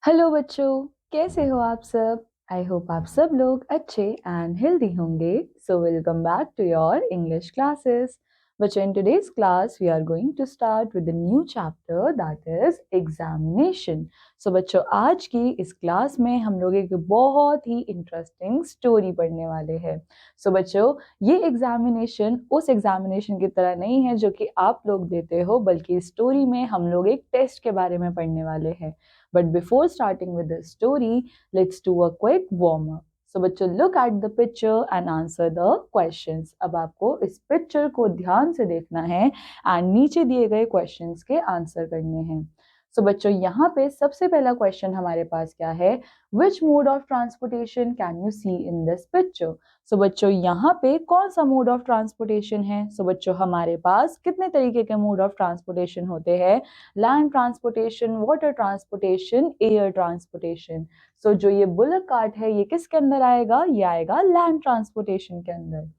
Hello बच्चों, कैसे हो आप सब? आई होप आप सब लोग अच्छे एंड हेल्दी होंगे। So welcome back to your English classes. बच्चों, in today's class we are going to start with the new chapter that is examination. So बच्चों, आज की इस क्लास में हम लोग एक बहुत ही इंटरेस्टिंग स्टोरी पढ़ने वाले हैं। सो बच्चों, ये एग्जामिनेशन उस एग्जामिनेशन की तरह नहीं है जो कि आप लोग देते हो, बल्कि स्टोरी में हम लोग एक टेस्ट के बारे में पढ़ने वाले हैं। But before starting with the story, let's do a quick warm up. So बच्चों, look at the picture and answer the questions. अब आपको इस पिक्चर को ध्यान से देखना है एंड नीचे दिए गए क्वेश्चंस के आंसर करने हैं। सो बच्चों, यहाँ पे सबसे पहला क्वेश्चन हमारे पास क्या है? Which mode of transportation can you see in this picture? सो बच्चों, यहाँ पे कौन सा मोड ऑफ ट्रांसपोर्टेशन है? सो बच्चों, हमारे पास कितने तरीके के मोड ऑफ ट्रांसपोर्टेशन होते हैं? Land transportation, water transportation, air transportation. So जो ये बुलक कार्ट है, ये किसके अंदर आएगा? ये आएगा लैंड ट्रांसपोर्टेशन के अंदर।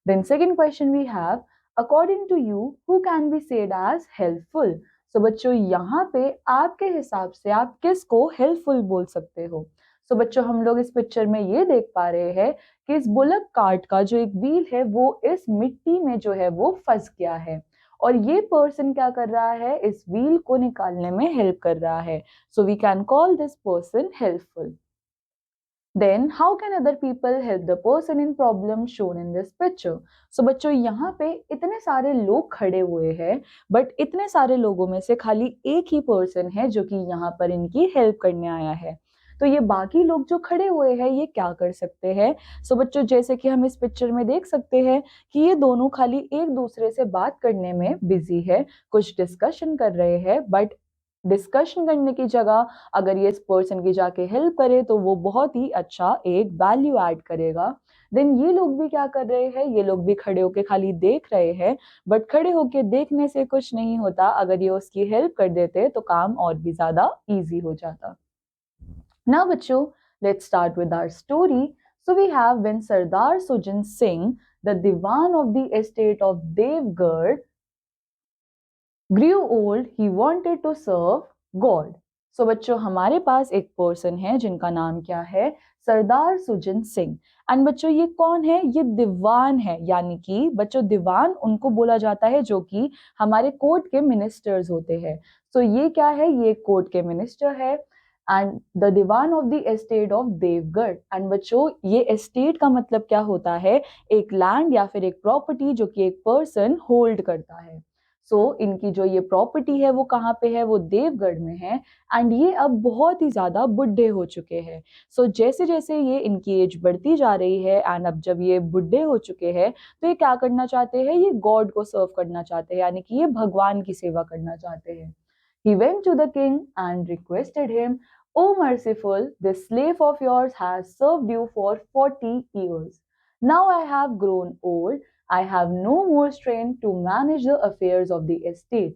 Then second question we have, according to you who can be said as helpful? So बच्चों, यहाँ पे आपके हिसाब से आप किसको हेल्पफुल बोल सकते हो? सो बच्चों, हम लोग इस पिक्चर में ये देख पा रहे हैं कि इस बुलक कार्ट का जो एक व्हील है वो इस मिट्टी में जो है वो फंस गया है, और ये पर्सन क्या कर रहा है? इस व्हील को निकालने में हेल्प कर रहा है। So we can call this person helpful. Then how can other people help the person in problem shown in this picture? So बच्चों, यहाँ पे इतने सारे लोग खड़े हुए हैं, बट इतने सारे लोगों में से खाली एक ही पर्सन है जो कि यहाँ पर इनकी हेल्प करने आया है। तो ये बाकी लोग जो खड़े हुए हैं, ये क्या कर सकते हैं? सो बच्चों, जैसे कि हम इस पिक्चर में देख सकते हैं कि ये दोनों खाली एक दूसरे से बात करने में बिजी है, कुछ डिस्कशन कर रहे हैं, बट डिस्कशन करने की जगह अगर ये इस पर्सन की जाके हेल्प करे तो वो बहुत ही अच्छा एक वैल्यू ऐड करेगा। देन ये लोग भी क्या कर रहे हैं? ये लोग भी खड़े होके खाली देख रहे हैं, बट खड़े होके देखने से कुछ नहीं होता, अगर ये उसकी हेल्प कर देते तो काम और भी ज्यादा इजी हो जाता। Now बच्चों, let's start with our story. So we have when Sardar Sujin Singh, the Diwan of the estate of Devgarh, grew old, he wanted to serve God. So बच्चों, हमारे पास एक पर्सन है जिनका नाम क्या है? सरदार सुजन सिंह। एंड बच्चों, ये कौन है? ये दीवान है, यानी कि बच्चों दीवान उनको बोला जाता है जो कि हमारे कोर्ट के मिनिस्टर्स होते हैं। सो ये क्या है? ये कोर्ट के मिनिस्टर है and the Diwan of the estate of Devgarh. And बच्चों, ये एस्टेट का मतलब क्या होता है? एक लैंड या फिर एक प्रॉपर्टी जो कि एक पर्सन होल्ड करता है। इनकी जो ये प्रॉपर्टी है वो कहाँ पे है? वो देवगढ़ में है। एंड ये अब बहुत ही ज्यादा बुढ़े हो चुके हैं। जैसे जैसे ये इनकी एज बढ़ती जा रही है एंड अब जब ये बुढ़े हो चुके हैं, तो ये क्या करना चाहते हैं? ये गॉड को सर्व करना चाहते हैं, यानी कि ये भगवान की सेवा करना चाहते हैं। He went to the king and requested him, "O merciful, this slave of yours has served you for 40 years. Now I have grown old. I have no more strength to manage the affairs of the estate.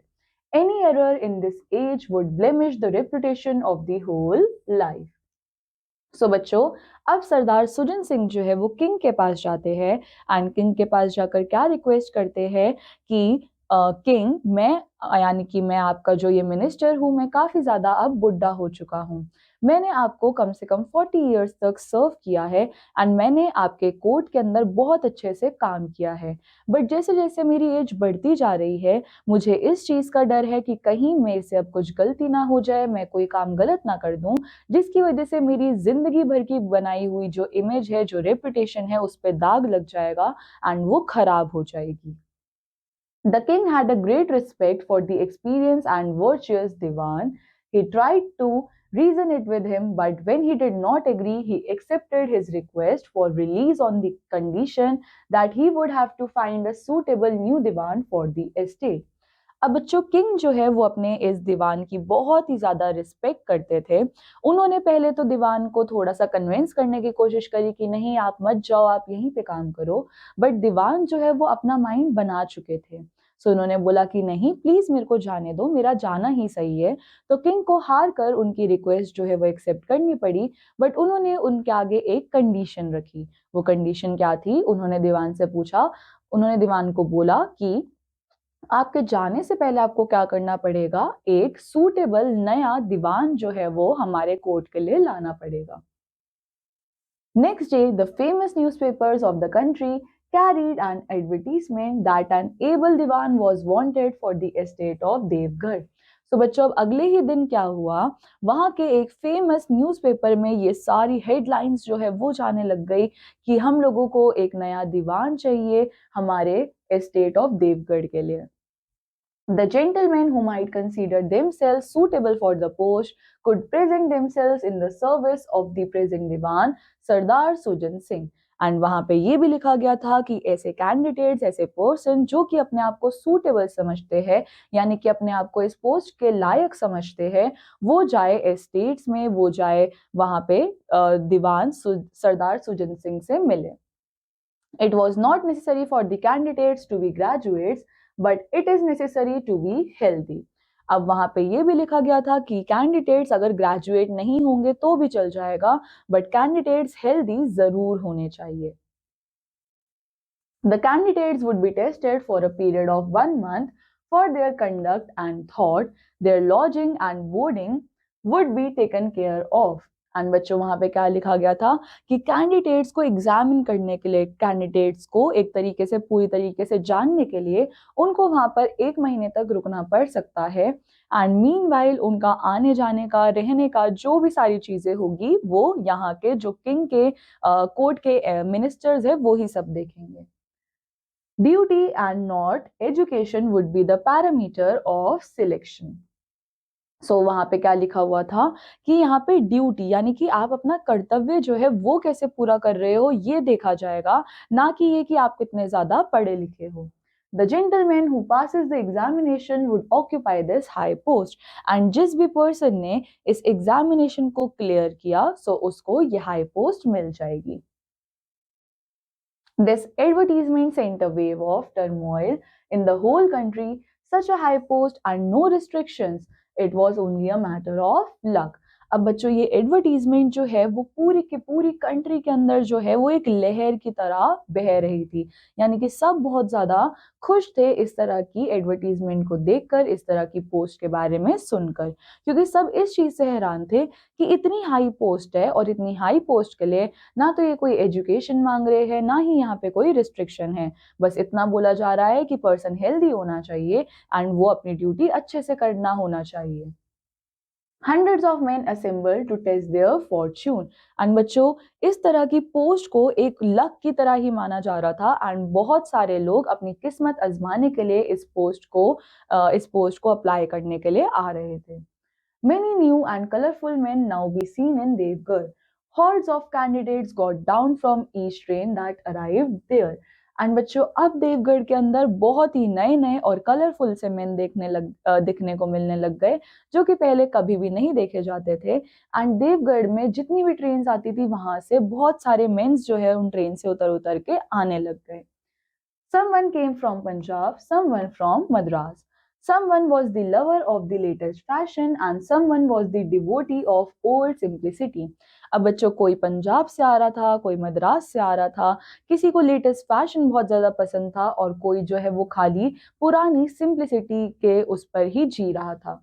Any error in this age would blemish the reputation of the whole life." बच्चों, अब सरदार सुजन सिंह जो है वो king के पास जाते हैं and king के पास जाकर क्या रिक्वेस्ट करते हैं कि किंग, मैं यानी कि मैं आपका जो ये मिनिस्टर हूँ, मैं काफी ज्यादा अब बुढ़ा हो चुका हूँ। मैंने आपको कम से कम 40 इयर्स तक सर्व किया है एंड मैंने आपके कोर्ट के अंदर बहुत अच्छे से काम किया है, बट जैसे जैसे मेरी एज बढ़ती जा रही है, मुझे इस चीज का डर है कि कहीं मेरे से अब कुछ गलती ना हो जाए, मैं कोई काम गलत ना कर दूं, जिसकी वजह से मेरी जिंदगी भर की बनाई हुई जो इमेज है, जो रेपुटेशन है, उस पर दाग लग जाएगा एंड वो खराब हो जाएगी। The king had a great respect for the experienced and virtuous Diwan. He tried to reason it with him, but when he did not agree, he accepted his request for release on the condition that he would have to find a suitable new Diwan for the estate. अब बच्चों, king जो है वो अपने इस दीवान की बहुत ही ज्यादा रिस्पेक्ट करते थे। उन्होंने पहले तो दीवान को थोड़ा सा कन्विंस करने की कोशिश करी कि नहीं, आप मत जाओ, आप यहीं पे काम करो, बट दीवान जो है वो अपना माइंड बना चुके थे। उन्होंने बोला कि नहीं, प्लीज मेरे को जाने दो, मेरा जाना ही सही है। तो किंग को हार कर उनकी रिक्वेस्ट जो है वो एक्सेप्ट करनी पड़ी, बट उन्होंने उनके आगे एक कंडीशन रखी। वो कंडीशन क्या थी? उन्होंने दीवान से पूछा, उन्होंने दीवान को बोला कि आपके जाने से पहले आपको क्या करना पड़ेगा, एक सूटेबल नया दीवान जो है वो हमारे कोर्ट के लिए लाना पड़ेगा। Next day, the famous newspapers of the country carried an advertisement that an able divan was wanted for the estate of Devgarh. So बच्चों अब अगले ही दिन क्या हुआ, वहां के एक फेमस न्यूज़पेपर में ये सारी हेडलाइंस जो है वो जाने लग गई कि हम लोगों को एक नया दीवान चाहिए हमारे एस्टेट ऑफ देवगढ़ के लिए। The gentlemen who might consider themselves suitable for the post could present themselves in the service of the present Diwan Sardar Sujan Singh. And वहां पे ये भी लिखा गया था कि ऐसे कैंडिडेट्स, ऐसे पर्सन जो कि अपने आप को सूटेबल समझते हैं, यानी कि अपने आप को इस पोस्ट के लायक समझते हैं, वो जाए एस्टेट्स में, वो जाए वहां पे दीवान सरदार सुजन सिंह से मिले। It was not necessary for the candidates to be graduates, but it is necessary to be healthy. अब वहां पे ये भी लिखा गया था कि कैंडिडेट्स अगर ग्रेजुएट नहीं होंगे तो भी चल जाएगा, बट कैंडिडेट्स हेल्दी जरूर होने चाहिए। The candidates would be tested for a period of 1 month for their conduct and thought. Their lodging and boarding would be taken care of. And बच्चों वहां पे क्या लिखा गया था कि कैंडिडेट्स को एग्जामिन करने के लिए, कैंडिडेट्स को एक तरीके से पूरी तरीके से जानने के लिए उनको वहां पर 1 महीने तक रुकना पड़ सकता है। एंड मीनवाइल उनका आने जाने का, रहने का जो भी सारी चीजें होगी वो यहाँ के जो किंग के कोर्ट के मिनिस्टर्स है वो ही सब देखेंगे। Duty and not education would be the parameter of selection. सो वहां पे क्या लिखा हुआ था कि यहाँ पे ड्यूटी यानी कि आप अपना कर्तव्य जो है वो कैसे पूरा कर रहे हो ये देखा जाएगा, ना कि ये कि आप कितने ज्यादा पढ़े लिखे हो। The gentleman who passes the examination would occupy this high post. And जिस भी पर्सन ने इस एग्जामिनेशन को क्लियर किया सो उसको ये हाई पोस्ट मिल जाएगी। This advertisement sent a wave of turmoil in the whole country, such a high post and no restrictions. It was only a matter of luck. अब बच्चों ये एडवर्टीजमेंट जो है वो पूरी की पूरी कंट्री के अंदर जो है वो एक लहर की तरह बह रही थी, यानी कि सब बहुत ज्यादा खुश थे इस तरह की एडवर्टीजमेंट को देखकर, इस तरह की पोस्ट के बारे में सुनकर, क्योंकि सब इस चीज से हैरान थे कि इतनी हाई पोस्ट है और इतनी हाई पोस्ट के लिए ना तो ये कोई एजुकेशन मांग रहे हैं, ना ही यहाँ पे कोई रिस्ट्रिक्शन है, बस इतना बोला जा रहा है कि पर्सन हेल्दी होना चाहिए एंड वो अपनी ड्यूटी अच्छे से करना होना चाहिए। Hundreds of men assembled to test their fortune. And बच्चों इस तरह की पोस्ट को एक लक की तरह ही माना जा रहा था एंड बहुत सारे लोग अपनी किस्मत आजमाने के लिए इस पोस्ट को अप्लाई करने के लिए आ रहे थे। Many new and colorful men now be seen in Devgarh. Hordes of candidates got down from each train that arrived there. And बच्चों अब देवगढ़ के अंदर बहुत ही नए नए और कलरफुल से मेन दिखने को मिलने लग गए, जो कि पहले कभी भी नहीं देखे जाते थे। एंड देवगढ़ में जितनी भी ट्रेन आती थी वहां से बहुत सारे मेंस जो है उन ट्रेन से उतर उतर के आने लग गए। Someone came from Punjab, someone from Madras. Someone was the lover of the latest fashion and someone was the devotee of old simplicity. अब बच्चों कोई पंजाब से आ रहा था, कोई मद्रास से आ रहा था, किसी को लेटेस्ट फैशन बहुत ज्यादा पसंद था और कोई जो है वो खाली पुरानी सिंप्लिसिटी के उस पर ही जी रहा था।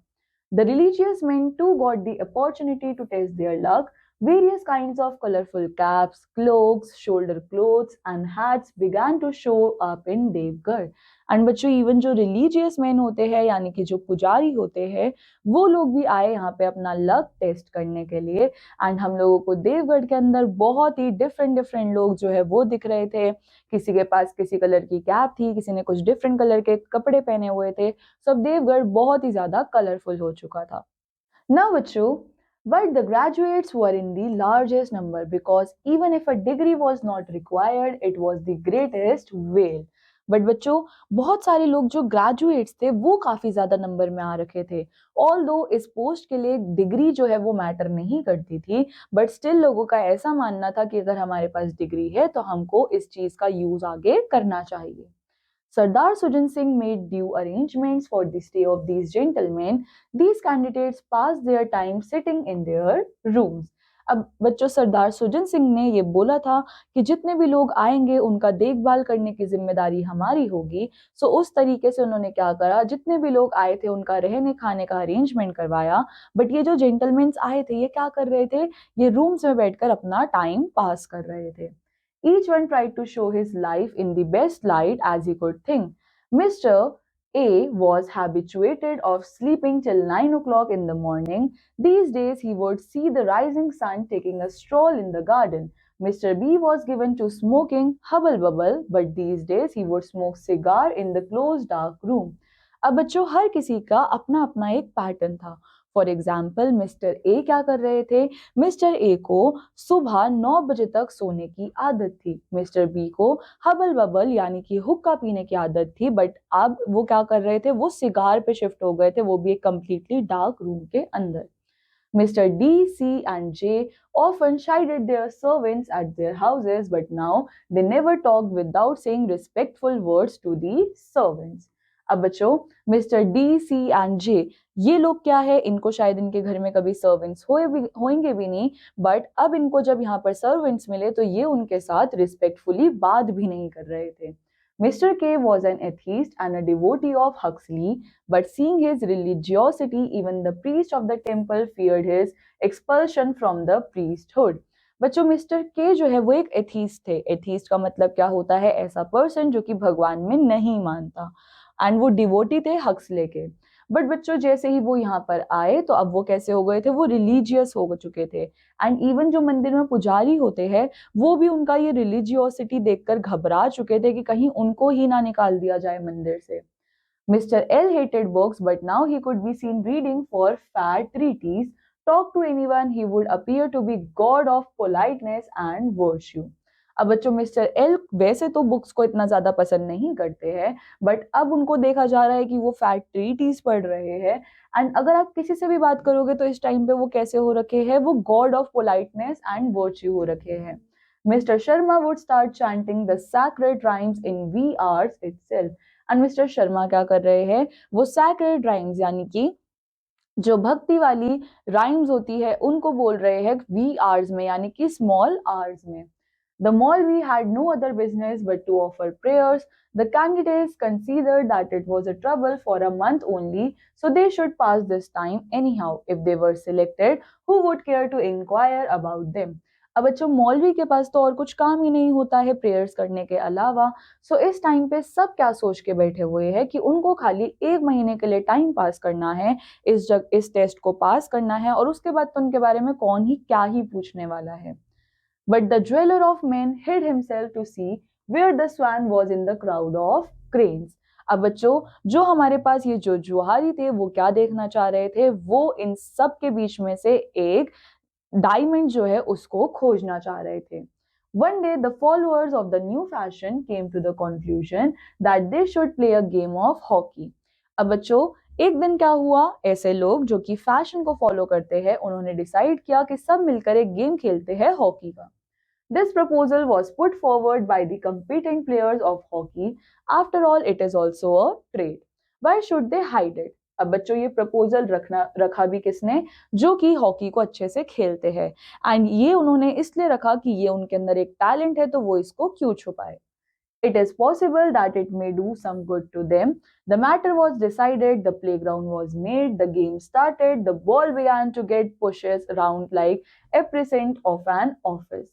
The religious men too got the opportunity to test their luck. Various kinds of colorful caps, cloaks, shoulder clothes, and hats began to show up in Devgarh. And बच्चों इवन जो रिलीजियस मैन होते हैं यानी कि जो पुजारी होते हैं वो लोग भी आए यहाँ पे अपना लक टेस्ट करने के लिए। एंड हम लोगों को देवगढ़ के अंदर बहुत ही डिफरेंट डिफरेंट लोग जो है वो दिख रहे थे। किसी के पास किसी कलर की कैप थी, किसी ने कुछ डिफरेंट कलर के कपड़े पहने हुए थे। सब देवगढ़ बहुत ही ज्यादा कलरफुल हो चुका था। Now बच्चों, but the graduates were in the largest number because even if a degree was not required, it was the greatest whale. But बच्चों बहुत सारे लोग जो ग्रेजुएट्स थे वो काफी ज्यादा नंबर में आ रखे थे। ऑल दो इस पोस्ट के लिए डिग्री जो है वो मैटर नहीं करती थी, बट स्टिल लोगों का ऐसा मानना था कि अगर हमारे पास डिग्री है तो हमको इस चीज का यूज आगे करना चाहिए। Sardar Sujan Singh made due arrangements for the stay of these gentlemen. These candidates passed their time sitting in their rooms. अब बच्चों, सरदार सुरजन सिंह ने ये बोला था कि जितने भी लोग आएंगे उनका देखभाल करने की जिम्मेदारी हमारी होगी। सो उस तरीके से उन्होंने क्या करा, जितने भी लोग आए थे उनका रहने खाने का अरेंजमेंट करवाया। बट ये जो जेंटलमैन आए थे ये क्या कर रहे थे, ये रूम्स में बैठकर अपना टाइम पास कर रहे थे। Each one tried to show his life in the best light as he could think. Mr. A was habituated of sleeping till 9 o'clock in the morning. These days he would see the rising sun taking a stroll in the garden. Mr. B was given to smoking hubble bubble, but these days he would smoke cigar in the closed dark room. अब बच्चों, हर किसी का अपना अपना एक pattern था। For example, mister A क्या कर रहे थे, मिस्टर ए को सुबह 9 बजे तक सोने की आदत थी। मिस्टर बी को हबल बबल यानी कि हुक्का पीने की आदत थी, बट अब वो क्या कर रहे थे, वो सिगार पे शिफ्ट हो गए थे, वो भी एक कंप्लीटली डार्क रूम के अंदर। Mr. D, C, and J often chided their servants at their houses, but now they never talked without saying respectful words to the servants. अब बच्चों, मिस्टर डी, सी एंड जे, ये लोग क्या है, इनको शायद इनके घर में कभी सर्वेंट्स होंगे भी नहीं, बट अब इनको जब यहाँ पर सर्वेंट्स मिले तो ये उनके साथ रिस्पेक्टफुली बात भी नहीं कर रहे थे। Mr. K was an atheist and a devotee of Huxley, but seeing his religiosity, even the priest of the temple feared his expulsion from the priesthood. बच्चों, मिस्टर के जो है वो एक एथीस्ट थे। एथीस्ट का मतलब क्या होता है, ऐसा पर्सन जो कि भगवान में नहीं मानता, एंड वो डिवोटी थे हक्सले के। बट बच्चों, जैसे ही वो यहाँ पर आए तो अब वो कैसे हो गए थे, वो रिलीजियस हो चुके थे। एंड इवन जो मंदिर में पुजारी होते हैं वो भी उनका ये रिलीजियोसिटी देखकर घबरा चुके थे कि कहीं उनको ही ना निकाल दिया जाए मंदिर से। Mister L hated books, but now he could be seen reading for fat treaties. Talk to anyone, he would appear to be god of politeness and virtue. अब बच्चों, मिस्टर एल वैसे तो बुक्स को इतना ज्यादा पसंद नहीं करते हैं, बट अब उनको देखा जा रहा है कि वो फैट ट्रीटीज पढ़ रहे हैं। एंड अगर आप किसी से भी बात करोगे तो इस टाइम पे वो कैसे हो रखे हैं, वो God of politeness and virtue हो रखे हैं। Mister Sharma would start chanting the sacred rhymes in wee hours itself. And mister Sharma क्या कर रहे हैं, वो सैक्रेड राइम्स यानी कि जो भक्ति वाली राइम्स होती है उनको बोल रहे हैं वी आवर्स में, यानी कि स्मॉल आवर्स में। The Maulvi had no other business but to offer prayers. The candidates considered that it was a trouble for a month only, so they should pass this time anyhow. If they were selected, who would care to inquire about them? अब बच्चों, मौलवी के पास तो और कुछ काम ही नहीं होता है प्रेयर्स करने के अलावा। सो इस टाइम पे सब क्या सोच के बैठे हुए हैं कि उनको खाली 1 महीने के लिए टाइम पास करना है, इस टेस्ट को पास करना है, और उसके बाद तो उनके बारे में कौन ही क्या ही पूछने वाला है। But the jeweler of men hid himself to see where the swan was in the crowd of cranes. अब बच्चों, जो हमारे पास ये जो जुहारी थे वो क्या देखना चाह रहे थे, वो इन सब के बीच में से एक डायमंड जो है उसको खोजना चाह रहे थे। One day the followers of the new fashion came to the conclusion that they should play a game of hockey. अब बच्चों, एक दिन क्या हुआ, ऐसे लोग जो कि फैशन को फॉलो करते हैं उन्होंने डिसाइड किया कि सब मिलकर एक गेम खेलते हैं हॉकी का। This proposal was put forward by the competent players of hockey. After all, it is also a trade. Why should they hide it? अब बच्चों, ये प्रपोजल रखा भी किसने, जो कि हॉकी को अच्छे से खेलते हैं, एंड ये उन्होंने इसलिए रखा कि ये उनके अंदर एक टैलेंट है तो वो इसको क्यों छुपाए। It is possible that it may do some good to them. The matter was decided, the playground was made, the game started, the ball began to get pushes around like a precinct of an office.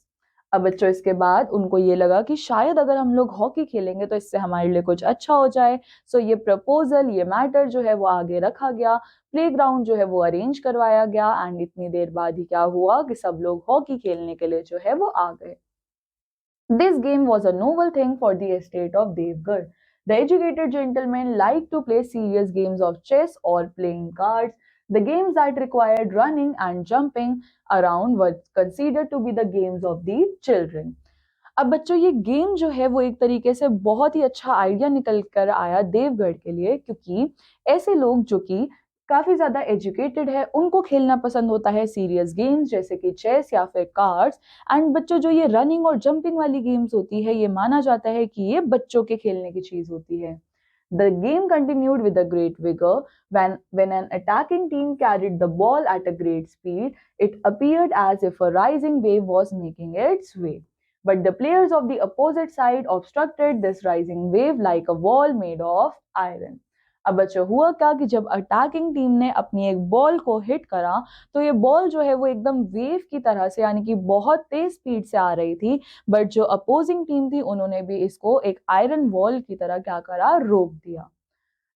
अब बच्चों, इसके बाद उनको ये लगा कि शायद अगर हम लोग हॉकी खेलेंगे तो इससे हमारे लिए कुछ अच्छा हो जाए। सो ये प्रपोजल, ये मैटर जो है वो आगे रखा गया, प्लेग्राउंड जो है वो अरेंज करवाया गया, एंड इतनी देर बाद ही क्या हुआ कि सब लोग हॉकी खेलने के लिए जो है वो आ गए। This game was a novel thing for the estate of Devgarh. The educated gentlemen liked to play serious games of chess or playing cards. The games that required running and jumping around were considered to be the games of the children. अब बच्चों, ये game जो है वो एक तरीके से बहुत ही अच्छा आइडिया निकल कर आया देवगढ़ के लिए, क्योंकि ऐसे लोग जो कि काफी ज्यादा एजुकेटेड है उनको खेलना पसंद होता है सीरियस गेम्स जैसे कि चेस या फिर कार्ड्स। एंड बच्चों, जो ये रनिंग और जंपिंग वाली गेम्स होती है ये माना जाता है कि ये बच्चों के खेलने की चीज होती है। The game continued with a great vigor. When an attacking team carried the ball at a great speed, it appeared as if a rising wave was making its way. But the players of the opposite side obstructed this rising wave like a wall made of iron. अब बच्चों हुआ क्या कि जब attacking team ने अपनी एक ball को हिट करा तो ये बॉल जो है वो एकदम वेव की तरह से यानी कि बहुत तेज स्पीड से आ रही थी, बट जो अपोजिंग टीम थी उन्होंने भी इसको एक आयरन वॉल की तरह क्या करा, रोक दिया.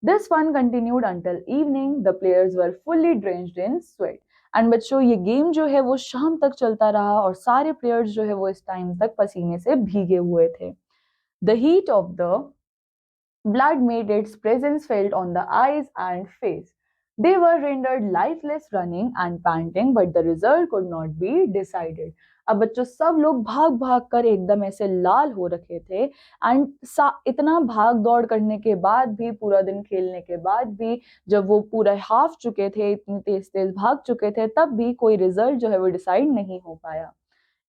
This fun continued until evening. The players were fully drenched in sweat. And बच्चों ये गेम जो है वो शाम तक चलता रहा और सारे प्लेयर्स जो है वो इस टाइम तक पसीने से भीगे हुए थे. The heat of the blood made its presence felt on the eyes and face. They were rendered lifeless running and panting, but the result could not be decided. अब बच्चों सब लोग भाग भाग कर एकदम ऐसे लाल हो रखे थे एंड इतना भाग दौड़ करने के बाद भी, पूरा दिन खेलने के बाद भी, जब वो पूरा हाफ चुके थे, इतनी तेज तेज भाग चुके थे, तब भी कोई रिजल्ट जो है वो डिसाइड नहीं हो पाया.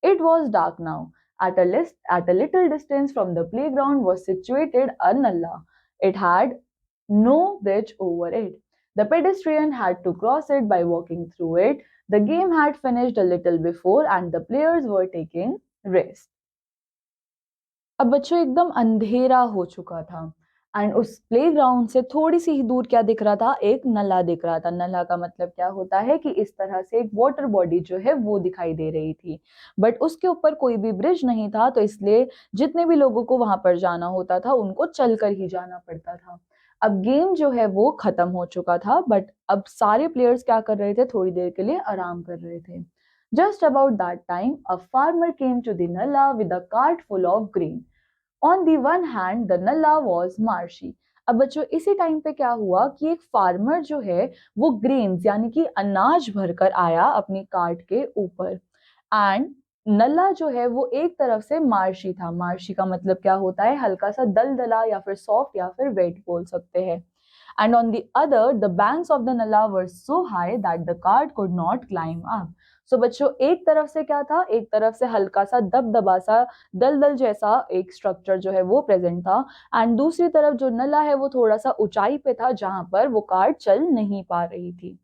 It was dark now. At a little distance from the playground was situated a nalla. It had no bridge over it. The pedestrian had to cross it by walking through it. The game had finished a little before and the players were taking rest. अब बच्चों एकदम अंधेरा हो चुका था and उस playground से थोड़ी सी ही दूर क्या दिख रहा था, एक नला दिख रहा था. नला का मतलब क्या होता है कि इस तरह से एक वाटर बॉडी जो है वो दिखाई दे रही थी, बट उसके ऊपर कोई भी ब्रिज नहीं था, तो इसलिए जितने भी लोगों को वहां पर जाना होता था उनको चलकर ही जाना पड़ता था. अब गेम जो है वो खत्म हो चुका था, बट अब सारे प्लेयर्स क्या कर रहे थे, थोड़ी देर के लिए आराम कर रहे थे. Just about that time, a farmer came to the nalla with a cart full of grain. On the one hand, the nalla was marshy. अब बच्चों इसी टाइम पे क्या हुआ कि एक फार्मर जो है वो ग्रेन्स यानी कि अनाज भरकर आया अपनी कार्ट के ऊपर. एंड नल्ला जो है वो एक तरफ से मार्शी था. मार्शी का मतलब क्या होता है, हल्का सा दलदला या फिर सॉफ्ट या फिर वेट बोल सकते हैं. And on the other, the banks of the Nala were so high that the cart could not climb up. So बच्चों एक तरफ से क्या था, एक तरफ से हल्का सा दबदबा सा दलदल जैसा एक स्ट्रक्चर जो है वो प्रेजेंट था, एंड दूसरी तरफ जो नला है वो थोड़ा सा ऊंचाई पे था जहां पर वो कार्ट चल नहीं पा रही थी.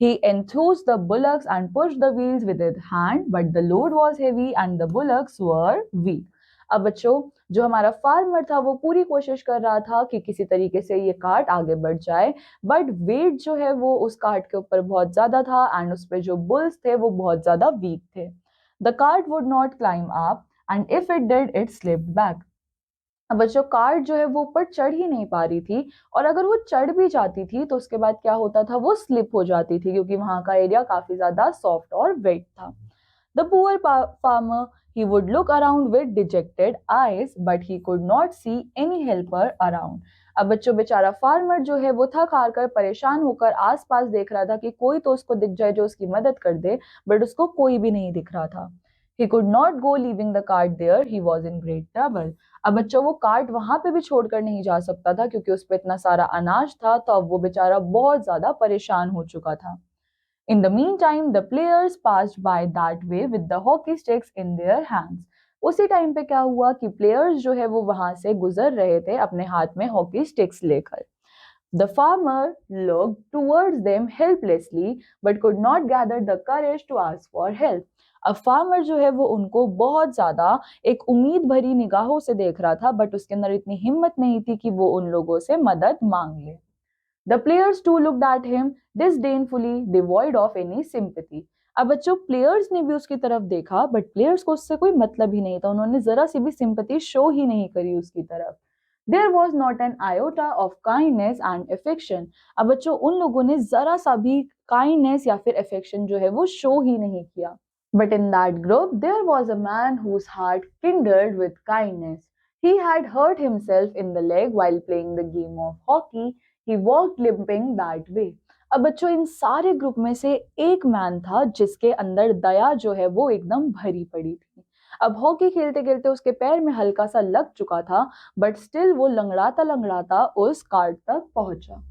He enthused the bullocks and pushed the wheels with his hand, but the load was heavy and the bullocks were weak. अब बच्चों जो हमारा फार्मर था वो पूरी कोशिश कर रहा था कि किसी तरीके से ये कार्ट आगे बढ़ जाए, बट वेट जो है वो उस कार्ट के ऊपर बहुत ज्यादा था एंड उस पे जो बुल्स थे वो बहुत ज्यादा वीक थे. The cart would not climb up and if it did it slipped back. अब बच्चों कार्ट जो है वो ऊपर चढ़ ही नहीं पा रही थी, और अगर वो चढ़ भी जाती थी तो उसके बाद क्या होता था, वो स्लिप हो जाती थी क्योंकि वहां का एरिया काफी ज्यादा सॉफ्ट और वेट था. The poor farmer he would look around with dejected eyes but he could not see any helper around. अब बच्चों बेचारा फार्मर जो है वो थक हार कर परेशान होकर आसपास देख रहा था कि कोई तो उसको दिख जाए जो उसकी मदद कर दे, बट उसको कोई भी नहीं दिख रहा था. He could not go leaving the cart there. He was in great trouble. अब बच्चों वो कार्ट वहां पे भी छोड़कर नहीं जा सकता था क्योंकि उस पे इतना सारा अनाज था, तो अब वो बेचारा बहुत ज्यादा परेशान हो चुका था. In the meantime, the players passed by that way with the hockey sticks in their hands. उसी टाइम पे क्या हुआ कि प्लेयर्स जो है वो वहां से गुजर रहे थे अपने हाथ में हॉकी स्टिक्स लेकर. The farmer looked towards them helplessly but could not gather the courage to ask for help. अब फार्मर जो है वो उनको बहुत ज्यादा एक उम्मीद भरी निगाहों से देख रहा था, बट उसके अंदर इतनी हिम्मत नहीं थी कि वो उन लोगों से मदद मांग ले. The players too looked at him disdainfully, devoid of any sympathy. अब बच्चों प्लेयर्स ने भी उसकी तरफ देखा, बट प्लेयर्स को उससे कोई मतलब ही नहीं था, उन्होंने जरा सी भी सिंपैथी शो ही नहीं करी उसकी तरफ. There was not an iota of kindness and affection. अब बच्चों उन लोगों ने जरा सा भी काइंडनेस या फिर अफेक्शन जो है वो शो ही नहीं किया. But in that group, there was a man whose heart kindled with kindness. He had hurt himself in the leg while playing the game of hockey. He walked limping that way. अब बच्चों इन सारे group में से एक man था जिसके अंदर दया जो है वो एकदम भरी पड़ी थी. अब हॉकी खेलते खेलते उसके पैर में हल्का सा लग चुका था, बट स्टिल वो लंगड़ाता लंगड़ाता उस कार्ट तक पहुंचा.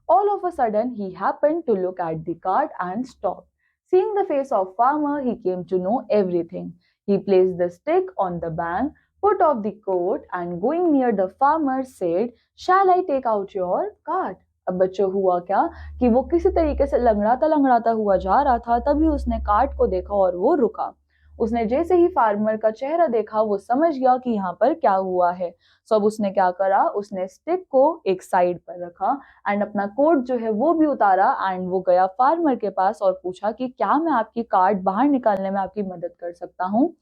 All of a sudden, he happened to look at the cart and stopped. Seeing the face of farmer, he came to know everything. He placed the stick on the bank, put off the coat and going near the farmer said, "Shall I take out your cart?" अब बच्चों हुआ क्या कि वो किसी तरीके से लंगड़ाता लंगड़ाता हुआ जा रहा था, तभी उसने कार्ट को देखा और वो रुका। उसने जैसे ही फार्मर का चेहरा देखा वो समझ गया कि यहाँ पर क्या हुआ है। सो अब उसने क्या करा, उसने स्टिक को एक साइड पर रखा एंड अपना कोट जो है वो भी उतारा एंड वो गया फार्मर के पास और पूछा कि क्या मैं आपकी कार्ट बाहर निकालने में आपकी मदद कर सकता हूँ।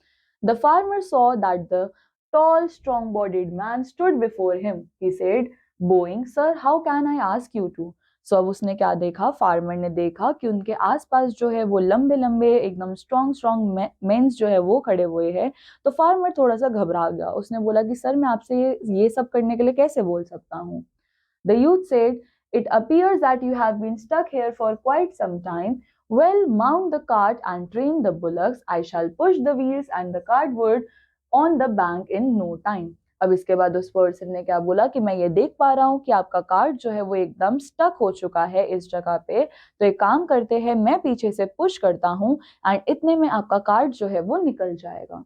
The farmer saw that the tall strong bodied man stood before him. He said, bowing, sir, how can I ask you to? सो अब उसने क्या देखा, फार्मर ने देखा कि उनके आसपास जो है वो लंबे लंबे एकदम स्ट्रॉन्ग स्ट्रॉन्ग मेंस जो है वो खड़े हुए हैं। तो फार्मर थोड़ा सा घबरा गया, उसने बोला कि सर मैं आपसे ये सब करने के लिए कैसे बोल सकता हूँ। The youth said, "It appears that you have been stuck here for quite some time. Well, mount the cart and train the bullocks. I shall push the wheels and the cart would on the bank in no time." अब इसके बाद उस person ने क्या बोला कि मैं ये देख पा रहा हूँ कि आपका कार्ट जो है वो एकदम स्टक हो चुका है इस जगह पे, तो एक काम करते हैं, मैं पीछे से पुश करता हूँ एंड इतने में आपका कार्ट जो है वो निकल जाएगा।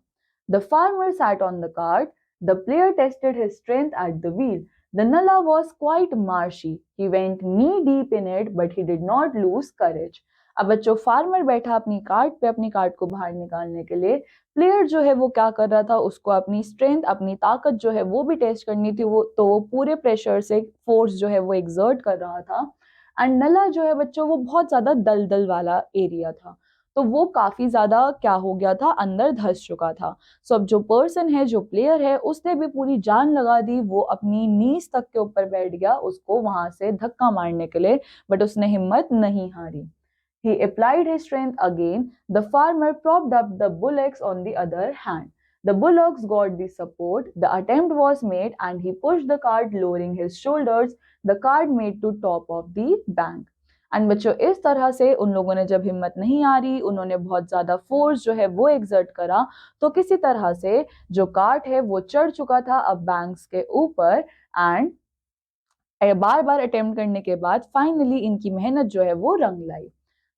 The farmer sat on the cart. The player tested his strength at the wheel. The nalla was quite marshy. He went knee deep in it, but he did not lose courage. अब बच्चों farmer बैठा अपनी cart पे अपनी cart को बाहर निकालने के लिए, प्लेयर जो है वो क्या कर रहा था, उसको अपनी स्ट्रेंथ अपनी ताकत जो है वो भी टेस्ट करनी थी, वो पूरे प्रेशर से फोर्स जो है वो एग्जर्ट कर रहा था। एंड नला जो है बच्चों वो बहुत ज्यादा दलदल वाला एरिया था, तो वो काफी ज्यादा क्या हो गया था, अंदर धंस चुका था। सो अब जो पर्सन है, जो प्लेयर है, उसने भी पूरी जान लगा दी, वो अपनी नीज तक के ऊपर बैठ गया उसको वहां से धक्का मारने के लिए, बट उसने हिम्मत नहीं हारी। He applied his strength again. The farmer propped up the bullocks on the other hand. The bullocks got the support. The attempt was made and he pushed the cart lowering his shoulders. The cart made to top of the bank. And बच्चों इस तरह से उन लोगों ने जब हिम्मत नहीं हारी, उन्होंने बहुत ज्यादा फोर्स जो है वो एग्जर्ट करा, तो किसी तरह से जो कार्ट है वो चढ़ चुका था अब बैंक्स के ऊपर। एंड बार बार अटेम्प्ट करने के बाद फाइनली इनकी मेहनत जो है वो रंग लाई।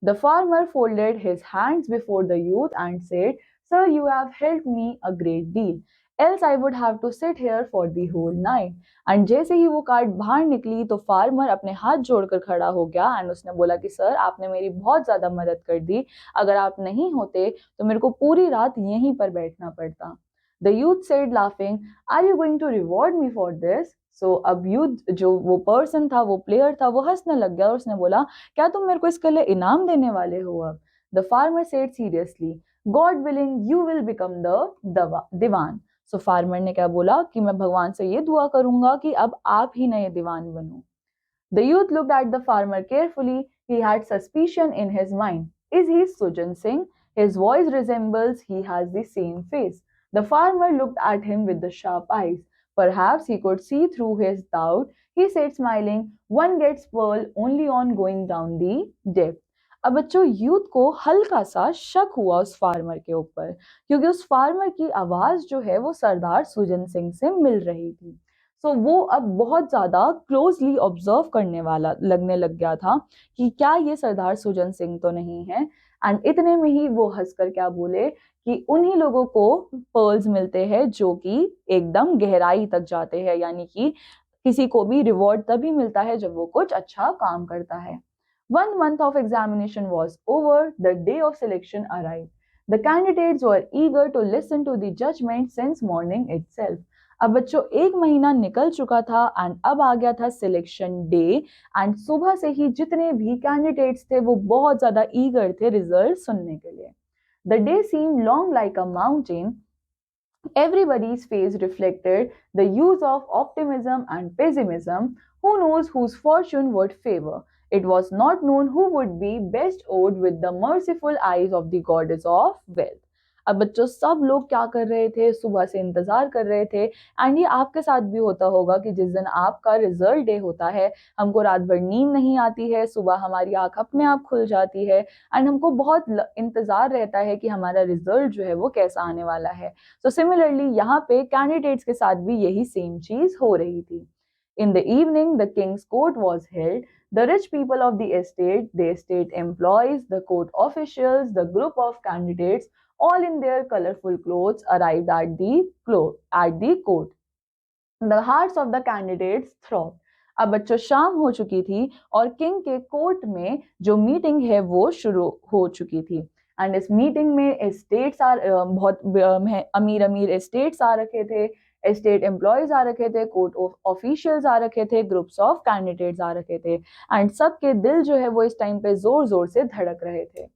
The farmer folded his hands before the youth and said, "Sir, you have helped me a great deal. Else I would have to sit here for the whole night." And जैसे ही वो card बाहर निकली तो farmer अपने हाथ जोड़कर खड़ा हो गया एंड उसने बोला कि सर आपने मेरी बहुत ज्यादा मदद कर दी, अगर आप नहीं होते तो मेरे को पूरी रात यहीं पर बैठना पड़ता। The youth said laughing, "Are you going to reward me for this?" सो अब यूथ जो वो पर्सन था, वो प्लेयर था, वो हंसने लग गया और उसने बोला, क्या तुम मेरे को इसके लिए इनाम देने वाले हो अब? The farmer said seriously, "God willing you will become the Diwan." So farmer ने क्या बोला कि मैं भगवान से ये दुआ करूंगा कि अब आप ही नए दीवान बनो। The youth looked at the farmer carefully. He had suspicion in his mind. Is he Sujan Singh? His voice resembles, he has the same face. The farmer looked at him with the sharp eyes. Perhaps he could see through his doubt. He said, smiling, "One gets pearl only on going down the depth." अब बच्चों youth को हल्का सा शक हुआ उस farmer के ऊपर, क्योंकि उस फार्मर की आवाज जो है वो सरदार सुजन सिंह से मिल रही थी। सो वो अब बहुत ज्यादा क्लोजली ऑब्जर्व करने वाला लगने लग गया था कि क्या ये सरदार सुजन सिंह तो नहीं है। एंड इतने में ही वो हंसकर क्या बोले कि उन्हीं लोगों को पर्ल्स मिलते हैं जो कि एकदम गहराई तक जाते हैं, यानी कि किसी को भी रिवॉर्ड तभी मिलता है जब वो कुछ अच्छा काम करता है। 1 month of examination was over. The day of selection arrived. The candidates were eager to listen to the judgment since morning itself. अब बच्चों एक महीना निकल चुका था एंड अब आ गया था सिलेक्शन डे। एंड सुबह से ही जितने भी कैंडिडेट्स थे वो बहुत ज्यादा ईगर थे रिजल्ट सुनने के लिए। The day seem long like a mountain. Everybody's face reflected the use of optimism and pessimism. Who knows whose fortune would favor? It was not known who would be best owed with the merciful eyes of the goddess of wealth. अब बच्चों सब लोग क्या कर रहे थे, सुबह से इंतजार कर रहे थे। एंड ये आपके साथ भी होता होगा कि जिस दिन आपका रिजल्ट डे होता है, हमको रात भर नींद नहीं आती है, सुबह हमारी आंख अपने आप खुल जाती है एंड हमको बहुत इंतजार रहता है कि हमारा रिजल्ट जो है वो कैसा आने वाला है। सो सिमिलरली यहाँ पे कैंडिडेट्स के साथ भी यही सेम चीज हो रही थी। In the evening, the king's court was held. The rich people of the state employees, the court officials, the group of candidates, all in their colorful clothes, arrived at the court. The hearts of the candidates throbbed. अब बच्चों शाम हो चुकी थी और king के court में जो मीटिंग है वो शुरू हो चुकी थी। एंड इस मीटिंग में स्टेट्स बहुत अमीर अमीर स्टेट्स आ रखे थे, स्टेट एम्प्लॉयज आ रखे थे, कोर्ट ऑफिशियल्स आ रखे थे, ग्रुप्स ऑफ कैंडिडेट्स आ रखे थे। एंड सबके दिल जो है वो इस टाइम पे जोर जोर से धड़क रहे थे।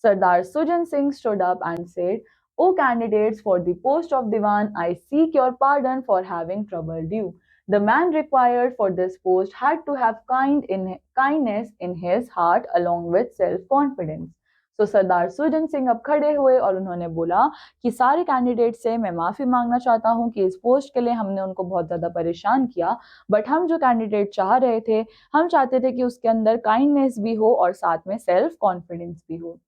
सरदार Sujan Singh stood up and said, O candidates for the post of Diwan, I seek your pardon for having troubled you. The man required for this post had to have kindness in his heart along with self-confidence. तो सरदार सुजन सिंह अब खड़े हुए और उन्होंने बोला कि सारे candidate से मैं माफी मांगना चाहता हूं कि इस पोस्ट के लिए हमने उनको बहुत ज्यादा परेशान किया, बट हम जो कैंडिडेट चाह रहे थे, हम चाहते थे कि उसके अंदर काइंडनेस भी हो और साथ में सेल्फ कॉन्फिडेंस भी हो।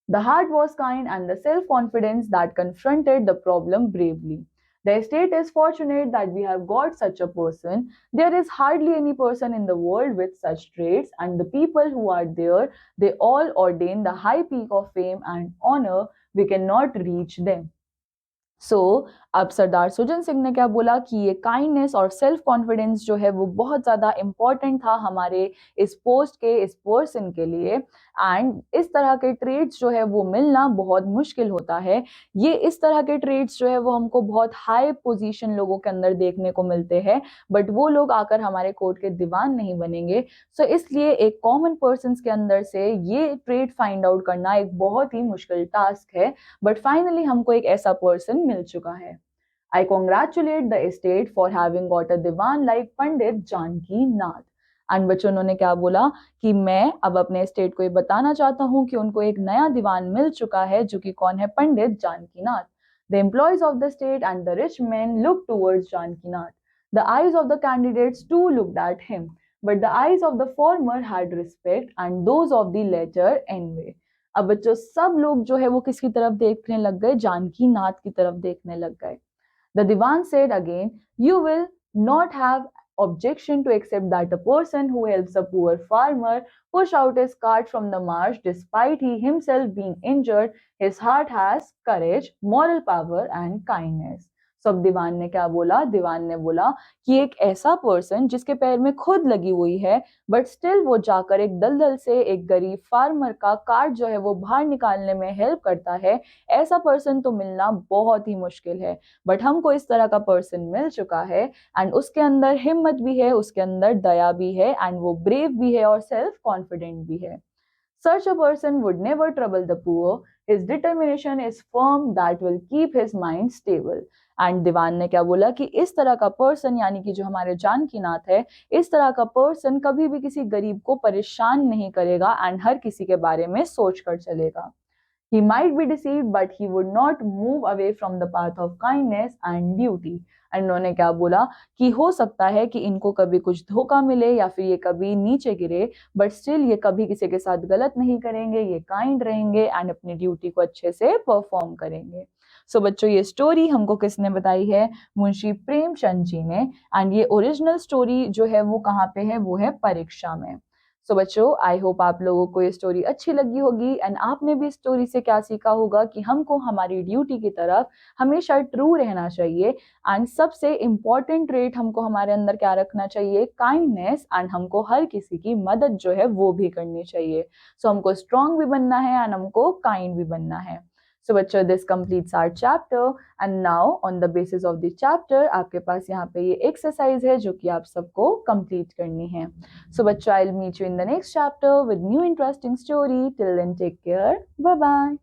The heart was kind and the self-confidence that confronted the problem bravely. The state is fortunate that we have got such a person. There is hardly any person in the world with such traits, and the people who are there, they all ordain the high peak of fame and honor. We cannot reach them. अब सरदार सुजन सिंह ने क्या बोला कि ये kindness और self confidence जो है वो बहुत ज़्यादा इम्पॉर्टेंट था हमारे इस पोस्ट के, इस पर्सन के लिए। एंड इस तरह के ट्रेड्स जो है वो मिलना बहुत मुश्किल होता है। ये इस तरह के ट्रेड्स जो है वो हमको बहुत हाई पोजीशन लोगों के अंदर देखने को मिलते हैं, बट वो लोग आकर हमारे कोर्ट के दीवान नहीं बनेंगे। इसलिए एक कॉमन पर्सन के अंदर से ये ट्रेड फाइंड आउट करना एक बहुत ही मुश्किल टास्क है, बट फाइनली हमको एक ऐसा पर्सन मिल चुका है। I congratulate the state for having got a Diwan like Pandit Janki Nath. And बच्चों उन्होंने क्या बोला कि मैं अब अपने स्टेट को ये बताना चाहता हूँ कि उनको एक नया दीवान मिल चुका है, जो कि कौन है, पंडित जानकी नाथ। The employees of the state and the rich men looked towards Janki Nath. The eyes of the candidates too looked at him, but the eyes of the former had respect and those of the latter envy. अब बच्चों सब लोग जो है वो किसकी तरफ देखने लग गए, जानकी नाथ की तरफ देखने लग गए। The Diwan said again, you will not have objection to accept that a person who helps a poor farmer push out his cart from the marsh despite he himself being injured, his heart has courage, moral power and kindness. अब दीवान ने क्या बोला, दीवान ने बोला कि एक ऐसा person जिसके पैर में खुद लगी हुई है, बट स्टिल वो जाकर एक दलदल से एक गरीब फार्मर का कार्ड जो है वो बाहर निकालने में हेल्प करता है, ऐसा पर्सन तो मिलना बहुत ही मुश्किल है। बट हमको इस तरह का पर्सन मिल चुका है एंड उसके अंदर हिम्मत भी है, उसके अंदर दया भी है एंड वो ब्रेव भी है और सेल्फ कॉन्फिडेंट भी है। Such a person would never trouble the poor. His determination is firm that will keep his mind stable. And दीवान ने क्या बोला कि इस तरह का पर्सन, यानी कि जो हमारे जानकी नाथ है, इस तरह का पर्सन कभी भी किसी गरीब को परेशान नहीं करेगा एंड हर किसी के बारे में सोच कर चलेगा। He might be deceived, but he would not move away from the path of kindness and duty. And उन्होंने क्या बोला कि हो सकता है कि इनको कभी कुछ धोखा मिले या फिर ये कभी नीचे गिरे, बट स्टिल ये कभी किसी के साथ गलत नहीं करेंगे, ये काइंड रहेंगे एंड अपनी ड्यूटी को अच्छे से परफॉर्म करेंगे। बच्चों ये स्टोरी हमको किसने बताई है, मुंशी प्रेमचंद जी ने। एंड ये ओरिजिनल स्टोरी जो है वो कहाँ पे है, वो है परीक्षा में। बच्चों आई होप आप लोगों को ये स्टोरी अच्छी लगी होगी एंड आपने भी इस स्टोरी से क्या सीखा होगा कि हमको हमारी ड्यूटी की तरफ हमेशा ट्रू रहना चाहिए एंड सबसे इम्पोर्टेंट ट्रेट हमको हमारे अंदर क्या रखना चाहिए, काइंडनेस, एंड हमको हर किसी की मदद जो है वो भी करनी चाहिए। हमको स्ट्रांग भी बनना है एंड हमको काइंड भी बनना है। बच्चों this completes our chapter and now on the basis of the chapter आपके पास यहाँ पे ये एक्सरसाइज है जो कि आप सबको कंप्लीट करनी है। बच्चों I will meet you in the next chapter with new interesting story. Till then take care, bye bye.